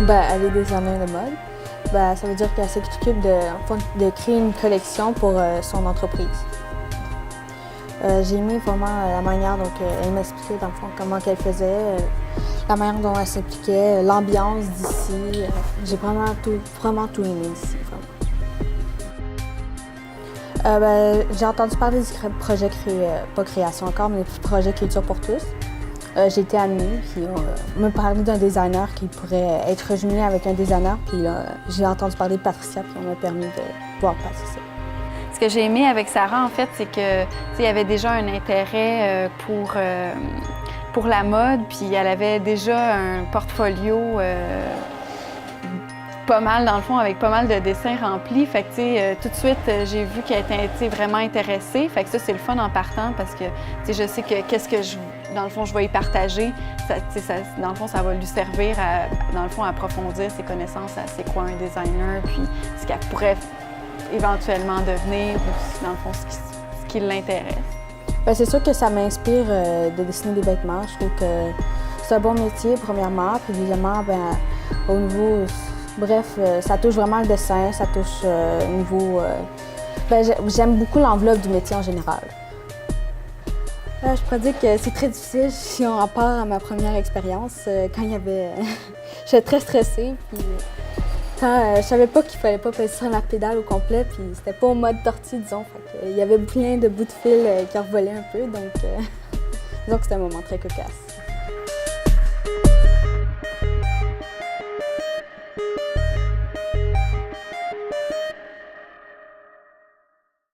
Ben, elle est designer de mode. Ben, ça veut dire qu'elle s'occupe de créer une collection pour son entreprise. J'ai aimé vraiment la manière dont elle m'expliquait dans le fond comment qu'elle faisait, la manière dont elle s'impliquait, l'ambiance d'ici. J'ai vraiment tout aimé ici. J'ai entendu parler du projet pas création encore, mais le projet Culture pour tous. J'ai été amenée, puis on me parlait d'un designer qui pourrait être rejoint avec un designer, puis j'ai entendu parler de Patricia, puis on m'a permis de pouvoir passer ça. Ce que j'ai aimé avec Sarah, en fait, c'est qu'il y avait déjà un intérêt pour la mode, puis elle avait déjà un portfolio pas mal, dans le fond, avec pas mal de dessins remplis. Fait que, tout de suite, j'ai vu qu'elle était vraiment intéressée. Fait que ça, c'est le fun en partant parce que, je sais que dans le fond, je vais y partager. Dans le fond, ça va lui servir à approfondir ses connaissances à c'est quoi un designer, puis ce qu'elle pourrait éventuellement devenir ou, dans le fond, ce qui l'intéresse. Bien, c'est sûr que ça m'inspire de dessiner des vêtements. Je trouve que c'est un bon métier, premièrement. Puis, deuxièmement, au niveau... Bref, ça touche vraiment le dessin, ça touche au niveau... j'aime beaucoup l'enveloppe du métier en général. Je pourrais dire que c'est très difficile si on en part à ma première expérience. Quand il y avait... J'étais très stressée, puis quand je savais pas qu'il fallait pas passer sur la pédale au complet, puis c'était pas au mode tortue, disons. Il y avait plein de bouts de fil qui revolaient un peu, donc disons que c'était un moment très cocasse.